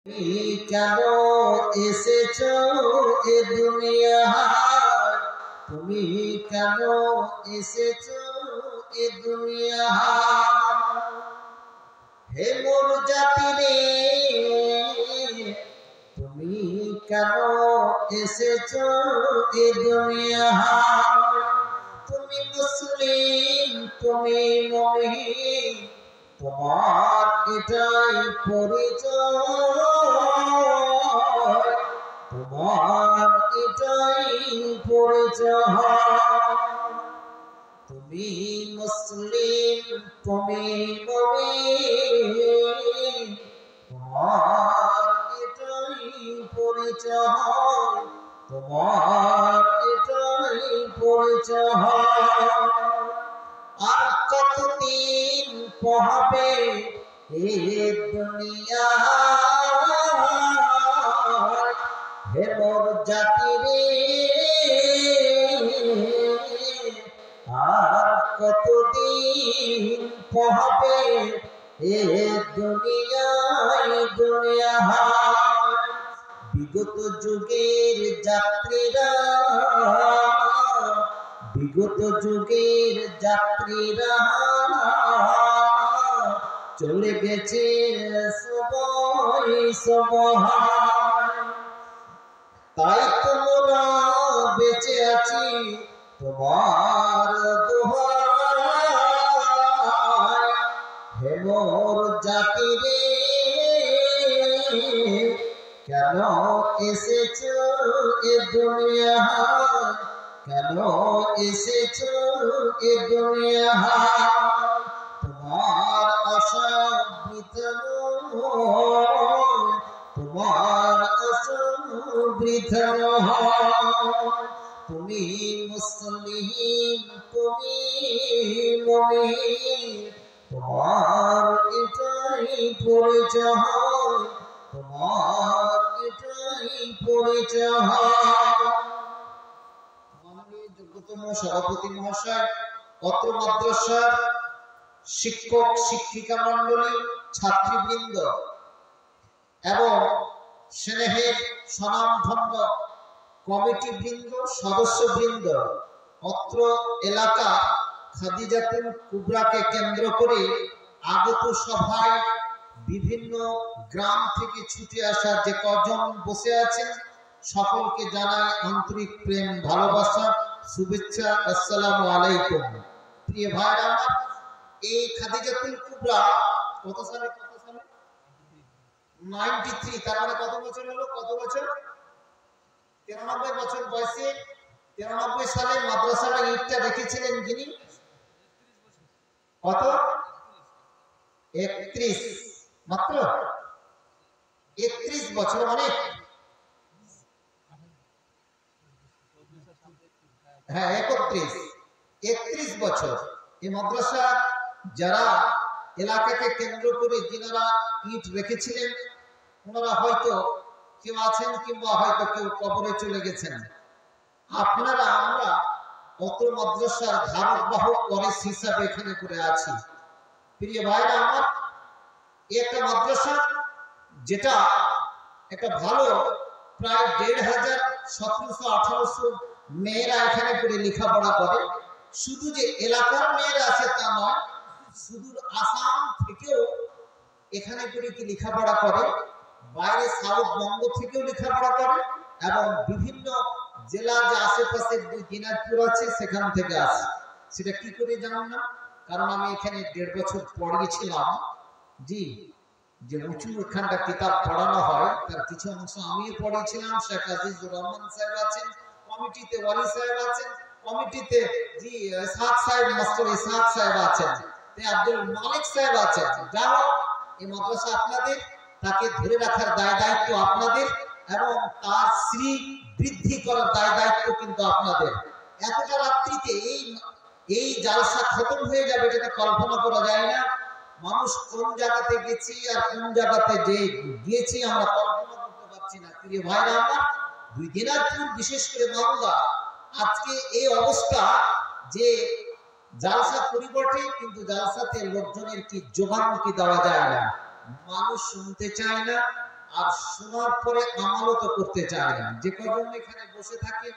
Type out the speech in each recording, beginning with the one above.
তুমি কেন এসেছো এ দুনিয়ায়? তুমি কেন এসেছো এ দুনিয়ায়? হে মোর জাতি রে, তুমি কেন এসেছো এ দুনিয়ায়? তুমি মুসলিম, তুমি মুমিন, তোমার এটাই পরিচয়, তোমার এটাই পরিচয়। তুমি মুসলিম, তুমি মুমিন, তোমার এটাই পরিচয়, তোমার এটাই পরিচয়। আর কতদিন পোহাবে এ দুনিয়া? হে মোর জাতি রে, আর কতদিন পোহাবে এ দুনিয়ায় দুনিয়ায়? বিগত যুগের যাত্রীরা, বিগত যুগের যাত্রীরা চলে গেছে সবাই সবাই। তাই তোমরা বেঁচে আছি তোমার দোহায়। হে মোর জাতি রে, কেন এসেছো এ দুনিয়ায়? কেন এসেছো এ দুনিয়ায়? তোমার আশা বৃথা নয়, তোমার আশা বৃথা নয়। তুমি মুসলিম, তুমি মুমিন, তোমার এটাই পরিচয়, তোমার এটাই পরিচয়। মাননীয় যোগ্যতম সভাপতি মহাশয়, অত্র মাদ্রাসার শিক্ষক শিক্ষিকা মন্ডলী, ছাত্রীবৃন্দ এবং স্নেহের স্বনামধন্য কমিটি বৃন্দ, সদস্যবৃন্দ, অত্র এলাকা খাদিজাতুল কুবরাকে কেন্দ্র করে আগত সভায় বিভিন্ন গ্রাম থেকে ছুটে আসা যে কজন বসে আছেন, সকলকে জানাই আন্তরিক প্রেম, ভালোবাসা, শুভেচ্ছা। আসসালামু আলাইকুম। প্রিয় ভাইরা আমার, এই খাদিজাতুল কুবরা কত সালে 93, তার মানে কত বছর হলো? কত বছর? 93 বছর বয়সে 93 সালে মাদ্রাসার ইটটা রেখেছিলেন যিনি। কত? 31, মাত্র 31 বছর, অনেক। হ্যাঁ, 31 বছর এই মাদ্রাসা যারা এলাকাকে কেন্দ্র করে যিনারা ইট রেখেছিলেন, ওনারা হয়তো কেউ আছেন কিংবা হয়তো কেউ কবরে চলে গেছেন। আপনারা আমরা অত মাদ্রাসার ধারক বাহক ওয়ারিস হিসাবে এখানে করে আছি। প্রিয় ভাইরা আমার, একটা মাদ্রাসা যেটা একটা ভালো প্রায় 1500 1700-1800 মেয়েরা এখানে করে লেখাপড়া করে। শুধু যে এলাকার মেয়েরা আছে তা নয়, সুদূর আসাম থেকেও এখানে করে কি লেখাপড়া করে, বাইরে সাউথ বঙ্গ থেকেও লেখাপড়া করে এবং বিভিন্ন জেলা যে আশেপাশে দিনাজপুর আছে সেখান থেকে আসে। সেটা কি করে জানেন না? কারণ আমি এখানে 1.5 বছর পড়িয়েছিলাম। জি, যে উঁচু এখানটা কিতাব পড়ানো হয় তার কিছু অংশ আমিও পড়িয়েছিলাম। শেখ আজিজুর রহমান সাহেব আছেন কমিটিতে, ওয়ালি সাহেব আছেন কমিটিতে, জি ইসহাক সাহেব, মাস্টার ইসহাক সাহেব আছেন, আব্দুল মালিক সাহেব আছেন। যা হোক, এই মাদ্রাসা আপনাদের, তাকে ধরে রাখার দায় দায়িত্ব আপনাদের এবং তার শ্রী বৃদ্ধি করার দায় দায়িত্ব কিন্তু আপনাদের। এতটা রাত্রিতে এই জালসা খতম হয়ে যাবে এটা কল্পনা করা যায় না। মানুষ কোন জায়গাতে গেছি আর কোন জায়গাতে যে গিয়েছি আমরা কল্পনা করতে পারছি না। প্রিয় ভাইরা আমার, 2 দিনাজপুর বিশেষ করে মালদা আজকে এই অবস্থা যে জালসা পরিবর্তে কিন্তু জালসাতে লোকজনের কি জবান কি দেওয়া যায় না, মানুষ শুনতে চায় না, আর শোনার পরে আমালও তো করতে চায় না। যে কজন এখানে বসে থাকে,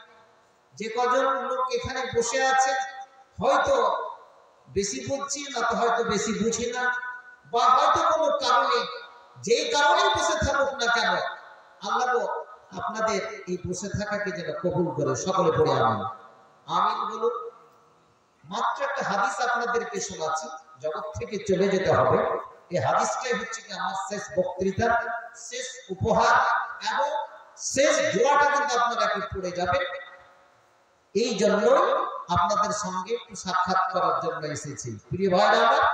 যে কজন লোক এখানে বসে আছে, হয়তো বেশি বুঝছি না, তো হয়তো বেশি বুঝি না, বা হয়তো কোনো কারণে, যেই কারণেই বসে থাকুক না কেন, আল্লাহ আপনাদের এই বসে থাকাকে যেন কবুল করে। সকলে পড়ে আমিন। আমিন বলুন। মাত্র একটা হাদিস আপনাদেরকে শোনাচ্ছি, জগৎ থেকে চলে যেতে হবে। এই হাদিসটাই হচ্ছে কি আমার শেষ বক্তৃতা, শেষ উপহার, এবং শেষ দোয়াটা কিন্তু আপনারা একটু পড়ে যাবেন। এই জন্য আপনাদের সঙ্গে একটু সাক্ষাৎ করার জন্য এসেছি। প্রিয় ভাইরা আমার,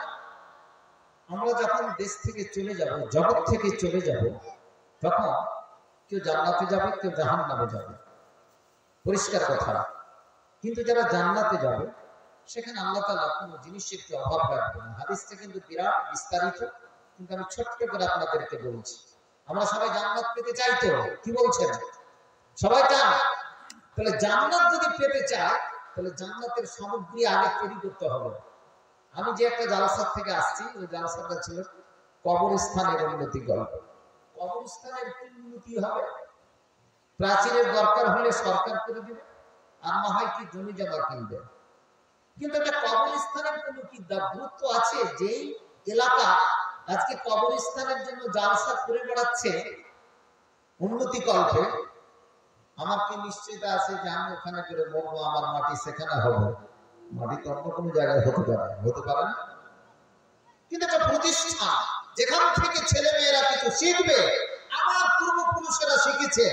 আমরা যখন দেশ থেকে চলে যাব, জগৎ থেকে চলে যাব, তখন কেউ জান্নাতে যাবে, কেউ জাহান্নামে যাবে, পরিষ্কার কথা। কিন্তু যারা জান্নাতে যাবে, সেখানে আল্লাহ তাআলা কোনো জিনিসের একটু অভাব রাখবে না। হাদিসটা কিন্তু বিরাট বিস্তারিত, কিন্তু আমি ছোট্ট করে আপনাদেরকে বলছি। আমরা সবাই জান্নাত পেতে চাই তো? কি বলছেন? সবাই চান? তাহলে জান্নাত যদি পেতে চায়, তাহলে জান্নাতের সামগ্রী আগে তৈরি করতে হবে। আমি যে একটা জালসার থেকে আসছি, ওই জালসাটা ছিল কবরস্থানের উন্নতি গল্প। কবরস্থানের কি উন্নতি হবে? প্রাচীরের দরকার হলে সরকার করে দিবে, আর না হয় কি জমি জমা কিনবে। কিন্তু একটা কবরস্থানের কোনো কি গুরুত্ব আছে? যেই এলাকা আজকে কবরস্থানের জন্য জালসা করে বেড়াচ্ছে উন্নতি কল্পে, আমার কি নিশ্চয়তা আছে যে আমি ওখানে করে মরবো, আমার মাটি সেখানে হবে? মাটি তো অন্য কোনো জায়গায় হতে পারে, হতে পারে না। কিন্তু একটা প্রতিষ্ঠান যেখান থেকে ছেলে মেয়েরা কিছু শিখবে, আমার পূর্বপুরুষেরা শিখেছে,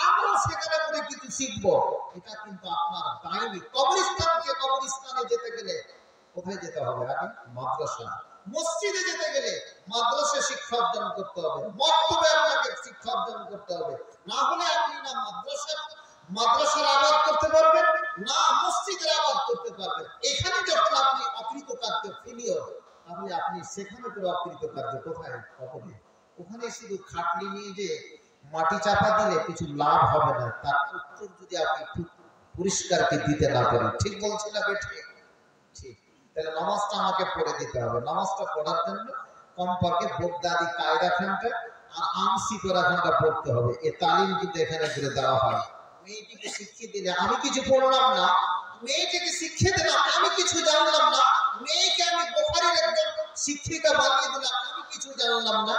আমরাও সেখানে করে কিছু শিখবো, এটা কিন্তু আপনার দায়নি। কবরস্থানে যেতে গেলে কোথায় যেতে হবে? আগে মাদ্রাসা। মসজিদে যেতে গেলে মাদ্রাসা শিক্ষা অর্জন করতে হবে, মক্তবে আপনাকে শিক্ষা অর্জন করতে হবে। না হলে আপনি না মাদ্রাসার আবাদ করতে পারবেন, না মসজিদের আবাদ করতে পারবেন। এখানে যখন আপনি অকৃতকার্য ফেলিওর, তাহলে আপনি সেখানে করে অকৃতকার্য কোথায়? অপদে। ওখানে শুধু খাটনি নিয়ে যে মাটি চাপা দিলে কিছু লাভ হবে না, তার উত্তর যদি আপনি খুব পরিষ্কারকে দিতে না পারেন। ঠিক বলছি না বেঠে? ঠিক। তাহলে নামাজটা আমাকে পড়ে দিতে হবে। নামাজটা পড়ার জন্য কমপক্ষে বোগদাদি কায়দা খানটা আর আমসি করা খানটা পড়তে হবে। এ তালিম কিন্তু এখানে করে দেওয়া হয়। মেয়েটিকে শিখিয়ে দিলে, আমি কিছু পড়লাম না, মেয়েটিকে শিখিয়ে দিলাম, আমি কিছু জানলাম না, মেয়েকে আমি বুখারীর একজন শিক্ষিকা বানিয়ে দিলাম, আমি কিছু জানলাম না,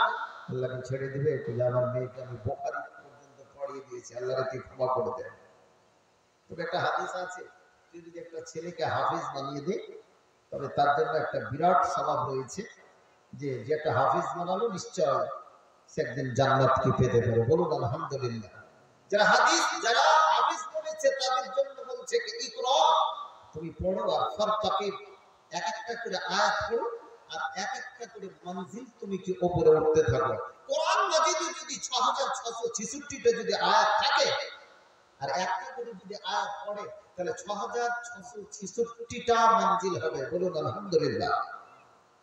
আল্লাহকে ছেড়ে দিবে? আমার মেয়েকে আমি বুখারী পর্যন্ত পড়িয়ে দিয়েছি, আল্লাহকে কি ক্ষমা করে দেন? তবে একটা হাদিস আছে, তুই যদি একটা ছেলেকে হাফিজ বানিয়ে দে, তবে তার জন্য একটা বিরাট সওয়াব রয়েছে, যে একটা হাফিজ বানালো নিশ্চয় সে একদিন জান্নাত কি পেতে পারে। বলুন আলহামদুলিল্লাহ। যারা হাফিজ বলেছে তাদের জন্য বলছে কি ইকরা, তুমি পড়ো আর ফারতাকিব, এক একটা করে আয়াত পড়ো আর এক একটা করে মঞ্জিল তুমি কি উপরে উঠতে থাকো। কোরআন মাজিদে যদি 6666টা যদি আয়াত থাকে আর একটা করে যদি আয়াত পড়ে, তাহলে 6666টা মঞ্জিল হবে। বলুন আলহামদুলিল্লাহ।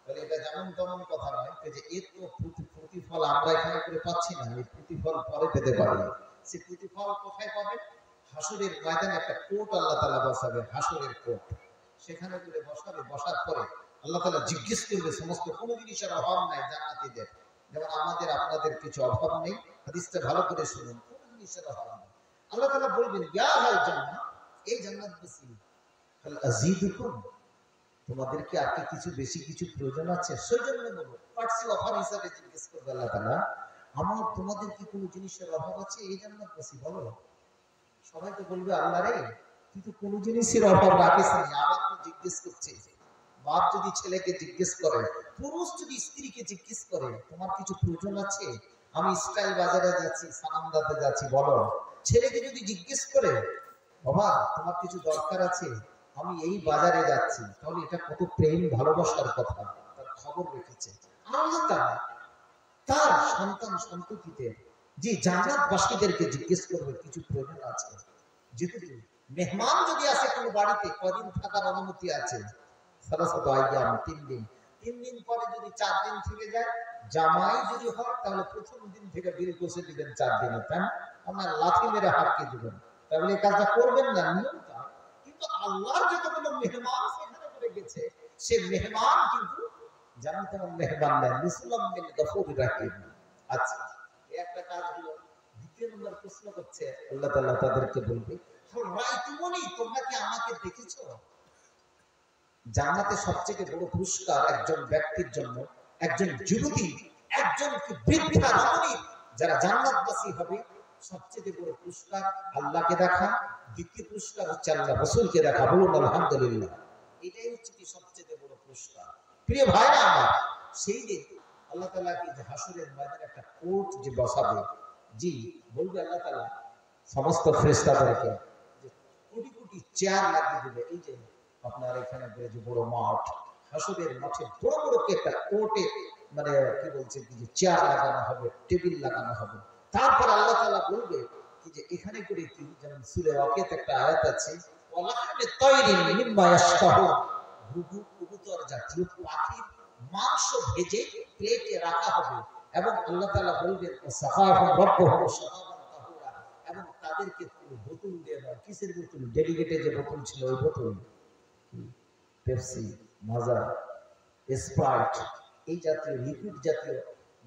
তাহলে এটা যেমন তেমন কথা নয় যে এর তো প্রতিফল আমরা এখানে করে পাচ্ছি না, এই প্রতিফল পরে পেতে পারি। সে প্রতিফল কোথায় পাবে? হাসরের ময়দানে একটা কোর্ট আল্লাহ তাআলা বসাবে, হাসরের কোর্ট। সেখানে করে বসাবে, বসার পরে আল্লাহ তাআলা জিজ্ঞেস করবে, সমস্ত কোনো জিনিসের অভাব নাই জান্নাতীদের, যেমন আমাদের আপনাদের কিছু অভাব নেই। হাদিসটা ভালো করে শুনুন, কোনো জিনিসের অভাব নেই। আল্লাহ তাআলা বলবেন, ইয়া আহলাল জান্নাহ, এই জান্নাতবাসী, হাল আযীদুকুম, তোমাদের কি আর কিছু বেশি কিছু প্রয়োজন আছে? সেজন্য বলো, পার্সি অফার হিসাবে জিজ্ঞেস করবে আল্লাহ তাআলা, আমার তোমাদের কি কোনো জিনিসের অভাব আছে? এই জান্নাতবাসী বলো। সবাই তো বলবে, আল্লাহ রে, তুই তো কোনো জিনিসের অভাব রাখিস নি, আবার তো জিজ্ঞেস করছে। বাপ যদি ছেলেকে জিজ্ঞেস করে, পুরুষ যদি স্ত্রীকে জিজ্ঞেস করে, তোমার কিছু প্রয়োজন আছে? আমি স্টাইল বাজারে যাচ্ছি, সানামদাতে যাচ্ছি, বলো। ছেলেকে যদি জিজ্ঞেস করে, বাবা তোমার কিছু দরকার আছে, আমি এই বাজারে যাচ্ছি, তাহলে এটা কত প্রেম ভালোবাসার কথা, তার খবর রেখেছে। আল্লাহ তাআলা তার সন্তান সন্ততিদের যে জান্নাতবাসীদেরকে জিজ্ঞেস করবে কিছু প্রয়োজন আছে। যেহেতু মেহমান যদি আসে কোনো বাড়িতে, কদিন থাকার অনুমতি আছে? সালাসাতু আইয়াম, 3 দিন। 3 দিন পরে যদি 4 দিন থেকে যায়, জামাই যদি হয়, তাহলে প্রথম দিন থেকে বিল কষে দিবেন 4 দিনে, তাই আপনার লাথি মেরে হাঁকিয়ে দিবেন। তাহলে এই কাজটা করবেন না, নিয়মটা। কিন্তু আল্লাহর যতগুলো মেহমান সেখানে করে গেছে, সে মেহমান কিন্তু যেমন তেমন মেহমান নেন, মুসলিম বিন গফুর রাহিম। আচ্ছা, একটা কাজ হলো, দ্বিতীয় নম্বর প্রশ্ন করছে আল্লাহ তাআলা তাদেরকে বলবে, রাইতুমুনি, তোমরা কি আমাকে দেখেছো? জান্নাতে সবচেয়ে বড় পুরস্কার একজন ব্যক্তির জন্য, একজন যুবতী, একজন বৃদ্ধা রমণী যারা জান্নাতবাসী হবে, সবচেয়ে বড় পুরস্কার আল্লাহকে দেখা, দ্বিতীয় পুরস্কার হচ্ছে আল্লাহ রাসূলকে দেখা। বলুন আলহামদুলিল্লাহ। এটাই হচ্ছে কি সবচেয়ে বড় পুরস্কার। প্রিয় ভাইরা আমার, সেই দিন আল্লাহ তাআলা কি যে হাসরের ময়দানে একটা কোর্ট যে বসাবে, জি বলবে আল্লাহ তাআলা সমস্ত ফেরেশতাদেরকে যে কোটি কোটি চেয়ার লাগিয়ে দিবে। এই যে আপনার এখানে যে বড় মাঠ, হাসরের মাঠে বড় বড় একটা কোর্টে মানে কি বলছে কি যে চেয়ার লাগানো হবে, টেবিল লাগানো হবে। তারপর আল্লাহ তাআলা বলবে কি যে এখানে করে কি, যেমন সূরা ওয়াকিয়াতে একটা আয়াত আছে, ওয়ালাহমে তায়রিন মিম্মা ইয়াশতাহুন, ঘুঘু কবুতর জাতীয় পাখির মাংস ভেজে প্লেটে রাখা হবে, এবং আল্লাহ তাআলা বলবেন সাফাহুম রাব্বুহুম শারাবান তাহুরা, এবং তাদেরকে বোতল দিয়ে দেওয়া। কিসের বোতল? ডেলিগেটে যে বোতল ছিল ওই বোতল, পেপসি, মাজা, স্প্রাইট, এই জাতীয় লিকুইড জাতীয়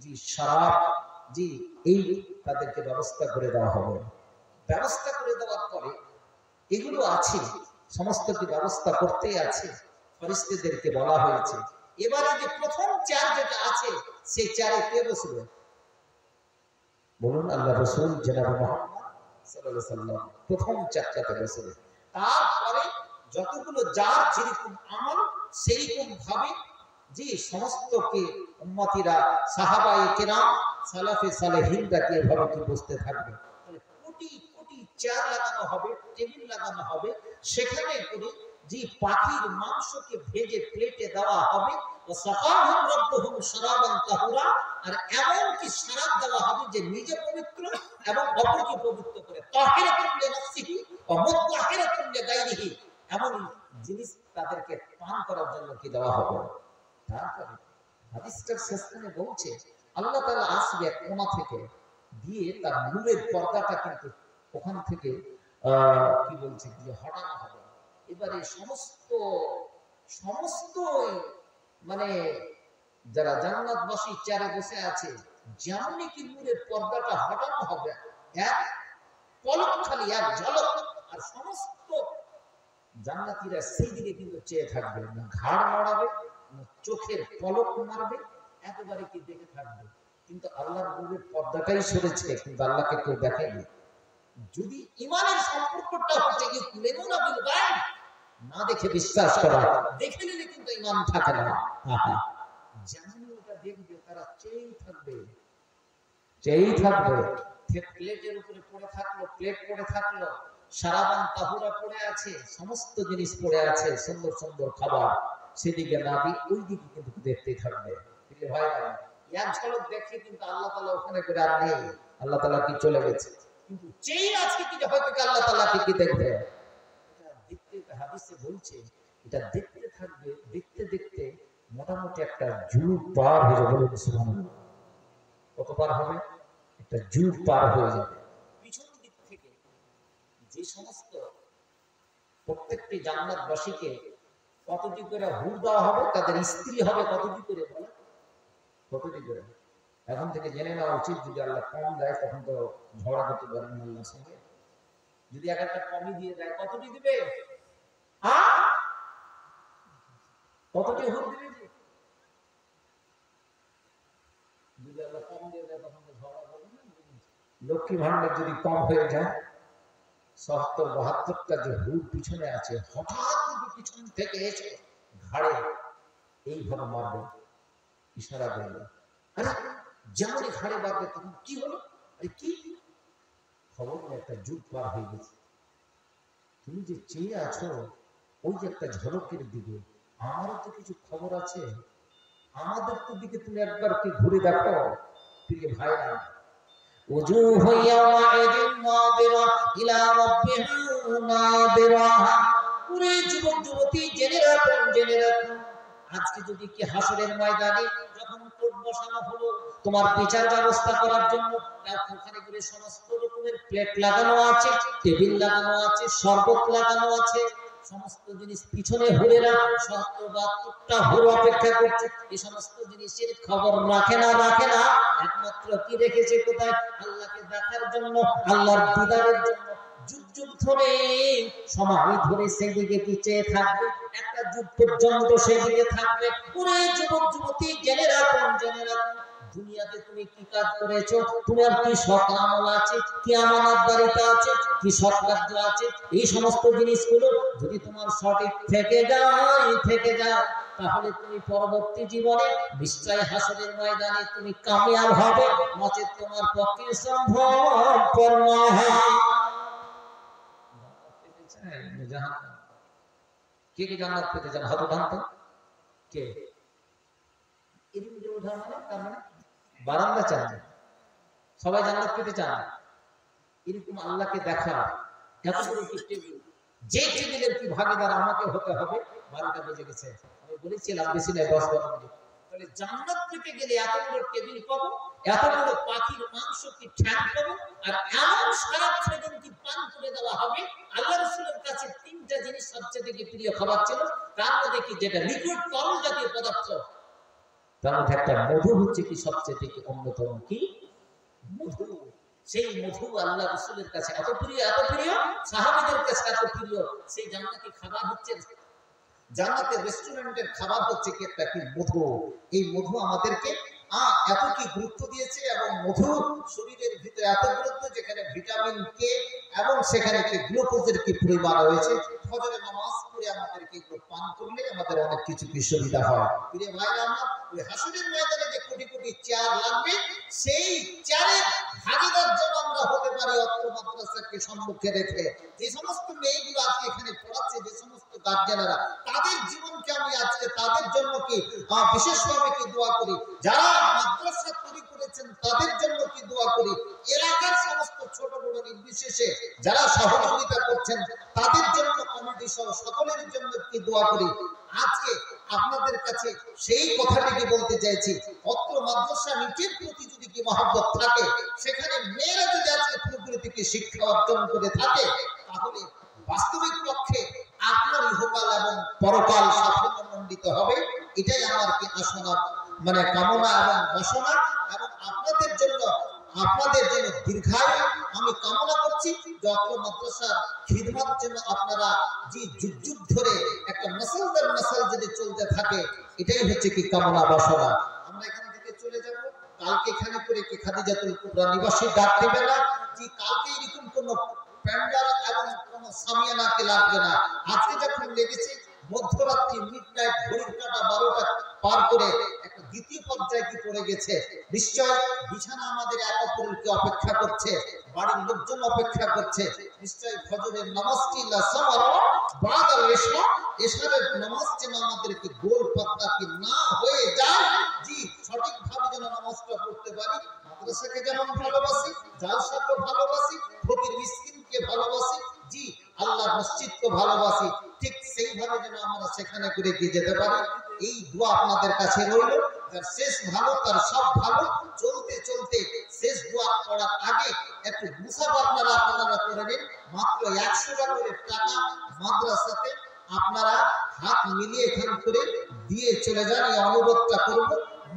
যে শরাব, জি এই তাদেরকে ব্যবস্থা করে দেওয়া হবে। ব্যবস্থা করে দেওয়ার পরে এগুলো আছে, সমস্ত কি ব্যবস্থা করতেই আছে। ফেরেশতাদেরকে বলা হয়েছে এবারে যে প্রথম চেয়ার যেটা আছে, সেই চেয়ারে কে বসবে? বলুন আল্লাহ রাসূল জনাব মুহাম্মদ সাল্লাল্লাহু আলাইহি সাল্লাম প্রথম চেয়ারটাতে বসবে। তারপরে যতগুলো যার যেরকম আমল সেইরকম ভাবে যে সমস্ত কে উম্মতিরা, সাহাবায়ে কেরাম, সালাফে সালেহিনরা কে এভাবে কি বসতে থাকবে। কোটি কোটি চেয়ার লাগানো হবে, টেবিল লাগানো হবে, সেখানে করে যে পাখির মাংসকে ভেজে প্লেটে দেওয়া হবে, ওয়াসাকাহুম রাব্বুহুম শারাবান তাহুরা, আর এমন কি শরাব দেওয়া হবে যে নিজে পবিত্র এবং অপরকে পবিত্র করে, তাহিরাতুন লিনাফসিহি ওয়া মুতাহিরাতুন লিগাইরিহি, এমন জিনিস তাদেরকে পান করার জন্য কি দেওয়া হবে। তারপরে হাদিসটার শেষখানে বলছে আল্লাহ তাআলা আসবে কোণা থেকে দিয়ে তার নূরের পর্দাটা কিন্তু ওখান থেকে কি বলছে কি হটানো হবে। এবারে সমস্ত সমস্ত মানে যারা জান্নাতবাসী চেয়ারে বসে আছে, যেমনই কি নূরের পর্দাটা হটানো হবে, এক পলক খালি, এক ঝলক, আর সমস্ত জান্নাতীরা সেই দিকে কিন্তু চেয়ে থাকবে, না ঘাড় নড়াবে, না চোখের পলক মারবে, একেবারে কি দেখে থাকবে। কিন্তু আল্লাহর নূরের পর্দাটাই সরেছে, কিন্তু আল্লাহকে কেউ দেখেনি। যদি ঈমানের সম্পর্কটা হচ্ছে কি কুলেমুনা বিল গায়ব, না দেখে বিশ্বাস করা, দেখে নিলে কিন্তু ঈমান থাকে না। যেমনই ওটা দেখবে তারা চেয়েই থাকবে, চেয়েই থাকবে। প্লেটের উপরে পড়ে থাকলো, প্লেট পড়ে থাকলো, শারাবান তাহুরা পড়ে আছে, সমস্ত জিনিস পড়ে আছে, সুন্দর সুন্দর খাবার, সেদিকে না দিয়ে ওই দিকে কিন্তু দেখতেই থাকবে। ভাইরা এক ঝলক দেখে কিন্তু আল্লাহ তাআলা ওখানে করে আর নেই, আল্লাহ তাআলা কি চলে গেছে। কিন্তু যেই আজকে কি হয়তো আল্লাহ তাআলা কি দেখবে, এটা দেখতে হাদিসে বলছে, এটা দেখতে থাকবে, দেখতে দেখতে মোটামুটি একটা যুগ পার হয়ে যাবে। বলুন সুবহানাল্লাহ। কত পার হবে? একটা যুগ পার হয়ে যাবে। পিছন দিক থেকে যে সমস্ত প্রত্যেকটি জান্নাতবাসীকে কতটি করে হুর দেওয়া হবে, তাদের স্ত্রী হবে কতটি করে, বলে কতটি করে? এখন থেকে জেনে নেওয়া উচিত। যদি আল্লাহ কম দেয় তখন তো ঝগড়া করতে পারেন আল্লাহর সঙ্গে। যদি একটা কমই দিয়ে দেয়, কতটি দিবে? কতটি হুর দিবে? যদি আল্লাহ কম দিয়ে দেয় তখন তো ঝগড়া করবে না। লক্ষ্মী ভান্ডার যদি কম হয়ে যায়, ৭০-৭২টা যে হুর পিছনে আছে, হঠাৎ কিন্তু পিছন থেকে এসে ঘাড়ে এইভাবে মারবে, ইশারা করবে। আরে যেমনই ঘাড়ে মারবে তখন কি হলো, আরে কি খবর, একটা যুগ পার হয়ে গেছে। তুমি যে চেয়ে আছো ওই যে একটা ঝলকের দিকে, আমারও তো কিছু খবর আছে, আমাদের তো দিকে তুমি একবার কি ঘুরে দেখো। প্রিয় ভাইরা, ওজুহু ইয়াওমাইদিন নাযিরা ইলা রাব্বিহা নাযিরা। পুরো যুবক যুবতী জেনে রাখুন, জেনে রাখুন, আজকে যদি কি হাসরের ময়দানে যখন কোর্ট বসানো হলো তোমার বিচার ব্যবস্থা করার জন্য, ওখানে করে সমস্ত রকমের প্লেট লাগানো আছে, টেবিল লাগানো আছে, শরবত লাগানো আছে, সমস্ত জিনিস পিছনে হুরেরা 70-72টা হুর অপেক্ষা করছে, এই সমস্ত জিনিসের খবর রাখে না একমাত্র কি রেখেছে কোথায়? আল্লাহকে দেখার জন্য, আল্লাহর দিদারের জন্য যুগ যুগ ধরে সময় ধরে সেদিকে কি চেয়ে থাকবে, একটা যুগ পর্যন্ত সেদিকে থাকবে। পুরো যুবক যুবতী জেনে রাখুন দুনিয়াতে তুমি কি কাজ করেছো, তোমার কি সৎ আমল আছে, কি আমানতদারিতা আছে, কি সৎ কার্য আছে, এই সমস্ত জিনিসগুলো যদি তোমার সঠিক থেকে যায় তাহলে তুমি পরবর্তী জীবনে নিশ্চয় হাসরের ময়দানে তুমি কামিয়াব হবে, নচেত তোমার পক্ষে সম্ভবপর নয়। কে কে জান্নাত পেতে চান? হাত উঠান তো। কে বারান্দা চান? সবাই জান্নাত পেতে চান? এরকম আল্লাহকে দেখা এত বড় কি টেবিল, যে টেবিলের কি ভাগীদার আমাকে হতে হবে। 12টা বেজে গেছে, আমি বলেছিলাম বেশি নয় 10-12 মিনিট। তাহলে জান্নাত পেতে গেলে এত বড় টেবিল পাবো, এত বড় পাখির মাংস কি ঠ্যাং পাবো, আর এমন সারাপ সেদিন কি পান করে দেওয়া হবে। আল্লাহ রাসূলের কাছে 3টা জিনিস সবচেয়ে থেকে প্রিয় খাবার ছিল, তার মধ্যে কি যেটা লিকুইড তরল জাতীয় পদার্থ, তার মধ্যে একটা মধু হচ্ছে কি সবচেয়ে থেকে অন্যতম। কি মধু? সেই মধু আল্লাহ রাসূলের কাছে এত প্রিয়, সাহাবীদের কাছে এত প্রিয়। সেই জান্নাতি খাবার হচ্ছে, জান্নাতের রেস্টুরেন্টের খাবার হচ্ছে কি একটা কি মধু। এই মধু আমাদেরকে এত কি গুরুত্ব দিয়েছে, এবং মধু শরীরের ভিতরে এত গুরুত্ব, যেখানে ভিটামিন কে এবং সেখানে কি গ্লুকোজের কি পরিমাণ রয়েছে। ফজরের নামাজ পড়ে আমাদেরকে এগুলো পান করলে আমাদের অনেক কিছু কি সুবিধা হয়। প্রিয় ভাইরা আমার, ওই হাসরের ময়দানে যে কোটি কোটি চেয়ার লাগবে, সেই চেয়ারের ভাগীদার যেন আমরা হতে পারি। অত্র মাদ্রাসাকে সম্মুখে রেখে যে সমস্ত মেয়েগুলো আজকে এখানে পড়াচ্ছে, যে সমস্ত গার্জেনেরা, তাদের জীবনকে আমি আজকে তাদের জন্য কি বিশেষভাবে কি দোয়া করি। যারা মাদ্রাসা তৈরি করেছেন তাদের জন্য কি দোয়া করি। এলাকার সমস্ত ছোট বড় নির্বিশেষে যারা সহযোগিতা করছেন তাদের জন্য, কমিটি সহ সকলের জন্য কি দোয়া করি। আজকে আপনাদের কাছে সেই কথাটিকে বলতে চাইছি, অত্র মাদ্রাসা নিচের প্রতি যদি কি মহব্বত থাকে, সেখানে মেয়েরা যদি আজকে পুরোপুরি থেকে শিক্ষা অর্জন করে থাকে, তাহলে বাস্তবিক পক্ষে আপনার ইহকাল এবং পরকাল সাফল্যমণ্ডিত হবে। এটাই আমার কি আসনা, মানে কামনা এবং বাসনা। এবং আপনাদের জন্য দীর্ঘায়ু আমি কামনা করছি। যত মাদ্রাসার খিদমত যেন আপনারা যে যুগ যুগ ধরে একটা নসলদার নসল যদি চলতে থাকে, এটাই হচ্ছে কি কামনা বাসনা। আমরা এখান থেকে চলে যাব, কালকে এখানে করে কি খাদিজাতুল কুবরা নিবাসী ডাক দেবে না যে কালকে এরকম কোন প্যান্ডেল এবং কোন সামিয়ানাকে লাগবে না। আজকে যখন লেগেছে মধ্যরাত্রি মিডনাইট, ঘড়ির কাঁটা 12টা পার করে একটা দ্বিতীয় পর্যায়ে কি পড়ে গেছে। নিশ্চয় বিছানা আমাদের একাপুরকে অপেক্ষা করছে, বাড়ির লোকজন অপেক্ষা করছে। নিশ্চয় ফজরের নামাজটি এশারের নামাজ যেন আমাদেরকে গোল পাত্তা কি না হয়ে যায়। জি, সঠিকভাবে যেন নামাজটা পড়তে পারি। মাদ্রাসাকে যেমন ভালোবাসি, জালসাকে ভালোবাসি, ফকির মিসকিনকে ভালোবাসি, জি আল্লাহর মসজিদকে ভালোবাসি, ঠিক সেইভাবে যেন আমরা সেখানে করে গিয়ে যেতে পারি। এই দোয়া আপনাদের কাছে রইল। যার শেষ ভালো তার সব ভালো। চলতে চলতে শেষ দোয়া করার আগে একটু মুসাফা আপনারা করে নিন। মাত্র 100 টাকা করে টাকা মাদ্রাসাতে আপনারা হাত মিলিয়ে এখান করে দিয়ে চলে যান, এই অনুরোধটা করব।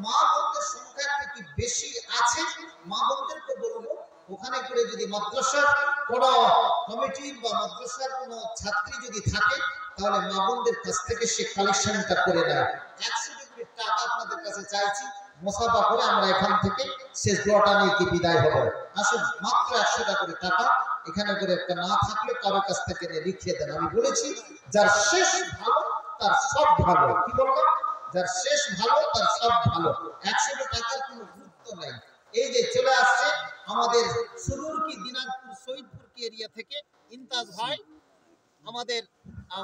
মা বোনদের সংখ্যা কি বেশি আছে, মা বোনদেরকে বলবো ওখানে করে যদি মাদ্রাসার কোন কমিটি বা মাদ্রাসার কোন ছাত্রী যদি থাকে, তাহলে মা বোনদের কাছ থেকে সে কালেকশনটা করে নেয়। 100 টাকা আপনাদের কাছে চাইছি, মুসাফা করে আমরা এখান থেকে শেষ দোয়াটা নিয়ে কি বিদায় হবো। আসুন, মাত্র 100 টাকা করে টাকা এখানে করে একটা না থাকলে কারো কাছ থেকে লিখিয়ে দেন। আমি বলেছি যার শেষ ভালো তার সব ভালো। কি বললাম? যার শেষ ভালো তার সব ভালো। 100 টাকার কোনো গুরুত্ব নাই। এই যে চলে আসছে আমাদের সুরুর কি দিনাজপুর শহীদপুর কি এরিয়া থেকে ইমতাজ ভাই, আমাদের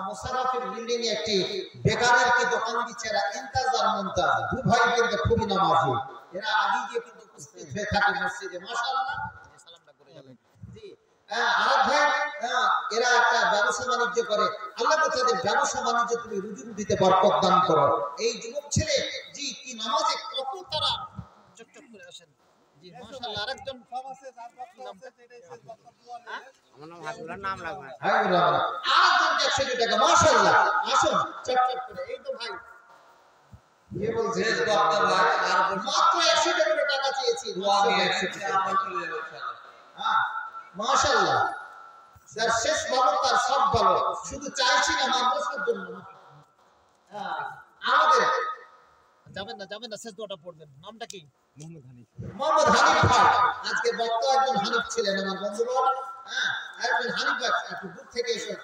মোশাররফের বিল্ডিং এ একটি বেকারের কি দোকান দিচ্ছে। এরা ইমতাজ আর মুমতাজ দু ভাই কিন্তু খুবই নামাজি। এরা আগে যে কিন্তু উপস্থিত হয়ে থাকে মসজিদে। মাশাআল্লাহ, সালামটা করে গেলেন। জি আরেক ভাই, এরা একটা ব্যবসা বাণিজ্য করে। আল্লাহ তাদের ব্যবসা বাণিজ্য তুমি রুজি রুটিতে বরকত দান করো। এই যুবক ছেলে জি কি নামাজে কত তারা চকচক করে আসেন। জি মাশাআল্লাহ। আরেকজন সব আছে, তার পক্ষ আছে, এটাই শেষ বক্তব্য। আমার নাম হাবিবুল্লাহ, নাম রাখবেন। হাবিবুল্লাহ, আরেকজনকে 100 টাকা, মাশাআল্লাহ। আসুন চটচট করে, এই তো ভাই কে বলছে শেষ বক্তা ভাই আর মাত্র 100 করে টাকা চেয়েছি, দোয়া নিয়ে 100 টাকা। আমরা চলে যাবো ইনশাআল্লাহ। হ্যাঁ, মাশাআল্লাহ। যার শেষ ভালো তার সব ভালো, শুধু চাইছি না মাদ্রাসার জন্য। হ্যাঁ, আমাদের যাবেন না, শেষ দোয়াটা পড়বেন। নামটা কি? মোহাম্মদ হানিফ ভাই। আজকে বক্তা একজন হানিফ ছিলেন আমার বন্ধুবর। হ্যাঁ, একজন হানিফ ভাই একটু দূর থেকে এসে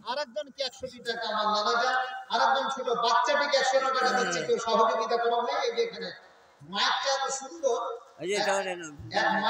আরেকজনকে 100 টাকা আমার নানা যান, আরেকজন ছোট বাচ্চাটিকে 100 টাকা দিচ্ছে, কেউ সহযোগিতা করবে। এই যে এখানে মাইকটা এত সুন্দর, এই যে এক মাইক